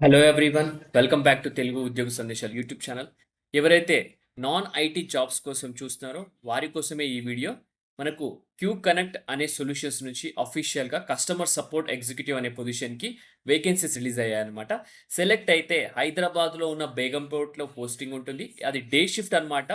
Hello everyone, welcome back to Telugu ఉద్యోగ సందేశాలు YouTube channel. ఎవరైతే నాన్ ఐటీ జాబ్స్ కోసం చూస్తున్నారో వారి కోసమే ఈ వీడియో. మనకు క్యూ కనెక్ట్ అనే సొల్యూషన్స్ నుంచి అఫీషియల్గా కస్టమర్ సపోర్ట్ ఎగ్జిక్యూటివ్ అనే పొజిషన్కి వేకెన్సీస్ రిలీజ్ అయ్యాయన్నమాట. సెలెక్ట్ అయితే హైదరాబాద్లో ఉన్న బేగంపేట్లో పోస్టింగ్ ఉంటుంది. అది డే షిఫ్ట్ అన్నమాట.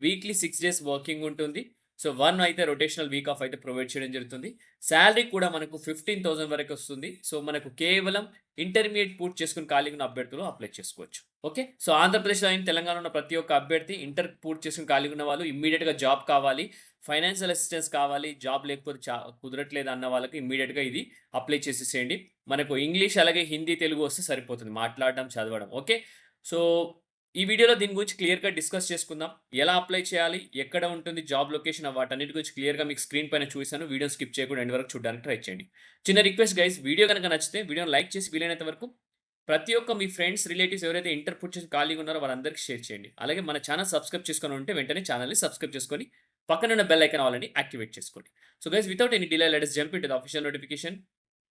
వీక్లీ 6 days వర్కింగ్ ఉంటుంది. సో 1 అయితే రొటేషనల్ వీక్ ఆఫ్ అయితే ప్రొవైడ్ చేయడం జరుగుతుంది. శాలరీ కూడా మనకు 15,000 వరకు వస్తుంది. సో మనకు కేవలం ఇంటర్మీడియేట్ పూర్తి చేసుకుని ఖాళీగా ఉన్న అభ్యర్థులు అప్లై చేసుకోవచ్చు. ఓకే. సో ఆంధ్రప్రదేశ్‌లో అయిన తెలంగాణలో ఉన్న ప్రతి ఒక్క అభ్యర్థి ఇంటర్ పూర్తి చేసుకొని ఖాళీగా ఉన్న వాళ్ళు ఇమ్మీడియేట్‌గా జాబ్ కావాలి, ఫైనాన్షియల్ అసిస్టెన్స్ కావాలి, జాబ్ లేకపోతే కుదరట్లేదు అన్న వాళ్ళకి ఇమ్మీడియేట్‌గా ఇది అప్లై చేసేసేయండి. మనకు ఇంగ్లీష్ అలాగే హిందీ, తెలుగు వస్తే సరిపోతుంది మాట్లాడడం, చదవడం. ఓకే. సో ఈ వీడియోలో దీని గురించి క్లియర్‌గా డిస్కస్ చేసుకుందాం. ఎలా అప్లై చేయాలి? ఎక్కడ ఉంటుంది జాబ్ లొకేషన్? వాటన్నిటి గురించి క్లియర్‌గా మీకు స్క్రీన్ పైన చూపిస్తాను. వీడియోని స్కిప్ చేయకుండా ఎండ్ వరకు చూడడానికి ట్రై చేయండి. చిన్న రిక్వెస్ట్ గైస్, వీడియో గనుక నచ్చితే వీడియోని లైక్ చేసి వీలైనంత వరకు ప్రతి ఒక్క మీ ఫ్రెండ్స్, రిలేటివ్స్ ఎవరైతే ఇంటర్ పూర్తి చేసి ఖాళీగా ఉన్నారో వాళ్ళందరికీ షేర్ చేయండి. అలాగే మన ఛానల్ సబ్స్క్రైబ్ చేసుకొని ఉంటే వెంటనే ఛానల్‌ని సబ్స్క్రైబ్ చేసుకొని పక్కనున్న బెల్ ఐకాన్ ఆల్ యాక్టివేట్ చేసుకోండి. So guys, without any delay let us jump into the official notification.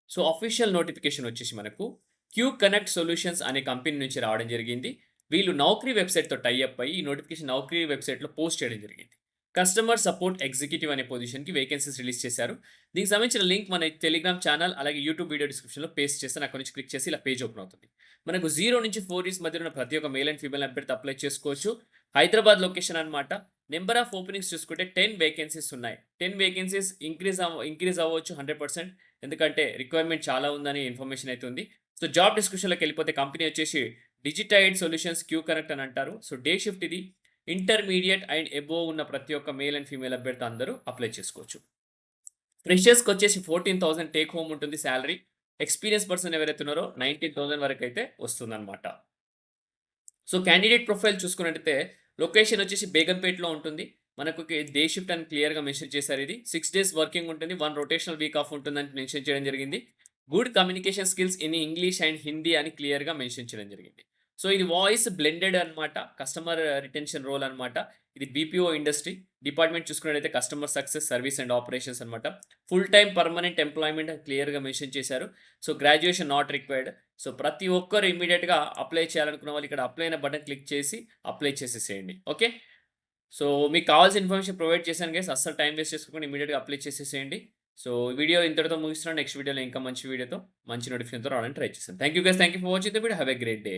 So official notification వచ్చేసి మనకు క్యూ కనెక్ట్ సొల్యూషన్స్ అనే కంపెనీ నుంచి రావడం జరిగింది. వీళ్ళు నౌకరీ వెబ్‌సైట్‌తో టై అప్ అయ్యి ఈ నోటిఫికేషన్ నౌకరీ వెబ్‌సైట్‌లో పోస్ట్ చేయడం జరిగింది. కస్టమర్ సపోర్ట్ ఎగ్జిక్యూటివ్ అనే పొజిషన్‌కి వేకెన్సీస్ రిలీజ్ చేశారు. దీనికి సంబంధించిన లింక్ మన టెలిగ్రామ్ ఛానల్ అలాగే యూట్యూబ్ వీడియో డిస్క్రిప్షన్‌లో పేస్ట్ చేస్తాను. అక్కడి నుంచి క్లిక్ చేసి ఇలా పేజ్ ఓపెన్ అవుతుంది. మనకు 0-4 ఇయర్స్ మధ్యలో ఉన్న ప్రతి ఒక్క మేల్ అండ్ ఫీమేల్ అభ్యర్థి అప్లై చేసుకోవచ్చు. హైదరాబాద్ లొకేషన్ అన్నమాట. నెంబర్ ఆఫ్ ఓపెనింగ్స్ చూసుకుంటే 10 వేకెన్సీస్ ఉన్నాయి. 10 వేకెన్సీస్ ఇంక్రీజ్ అవ్వచ్చు 100%. ఎందుకంటే రిక్వైర్మెంట్ చాలా ఉందని ఇన్ఫర్మేషన్ అయితే ఉంది. సో జాబ్ డిస్క్రిప్షన్‌లోకి వెళ్ళిపోతే కంపెనీ వచ్చేసి డిజిటైడ్ సొల్యూషన్స్ క్యూ కనెక్ట్ అని అంటారు. సో డే షిఫ్ట్ ఇది. ఇంటర్మీడియేట్ అండ్ అబోవ్ ఉన్న ప్రతి ఒక్క మేల్ అండ్ ఫీమేల్ అభ్యర్థి అందరూ అప్లై చేసుకోవచ్చు. ఫ్రెషర్స్‌కి వచ్చేసి 14,000 టేక్ హోమ్ ఉంటుంది సాలరీ. ఎక్స్‌పీరియన్స్ పర్సన్ ఎవరైతే ఉన్నారో 19,000 వరకైతే వస్తుందన్నమాట. సో క్యాండిడేట్ ప్రొఫైల్ చూసుకున్నట్టయితే లొకేషన్ వచ్చేసి బేగంపేటలో ఉంటుంది. మనకు డే షిఫ్ట్ అని క్లియర్‌గా మెన్షన్ చేశారు ఇది. 6 డేస్ వర్కింగ్ ఉంటుంది. 1 రొటేషనల్ వీక్ ఆఫ్ ఉంటుందని మెన్షన్ చేయడం జరిగింది. Good communication skills in English and Hindi అని క్లియర్‌గా మెన్షన్ చేయడం జరిగింది. సో ఇది వాయిస్ బ్లెండెడ్ అన్నమాట. కస్టమర్ రిటెన్షన్ రోల్ అన్నమాట. ఇది బీపీఓ ఇండస్ట్రీ. డిపార్ట్మెంట్ చూసుకున్నట్టయితే customer success, service and operations అన్నమాట. ఫుల్ టైమ్ పర్మనెంట్ ఎంప్లాయ్‌మెంట్ అని క్లియర్‌గా మెన్షన్ చేశారు. So graduation not required. So ప్రతి ఒక్కరు ఇమ్మీడియేట్‌గా అప్లై చేయాలనుకున్న వాళ్ళు ఇక్కడ అప్లై అనే బటన్ క్లిక్ చేసి అప్లై చేసేసేయండి. ఓకే. సో మీకు కావాల్సిన ఇన్ఫర్మేషన్ ప్రొవైడ్ చేశాను గైస్. అస్సలు టైం వేస్ట్ చేసుకోకుండా ఇమ్మీడియేట్‌గా అప్లై చేసేసేయండి. సో వీడియో ఇంతటితో ముగిస్తున్నాను. నెక్స్ట్ వీడియోలో ఇంకా మంచి వీడియోతో, మంచి నోటిఫికేషన్‌తో రావడానికి ట్రై చేస్తాను. Thank you guys. Thank you for watching the video. Have a great day.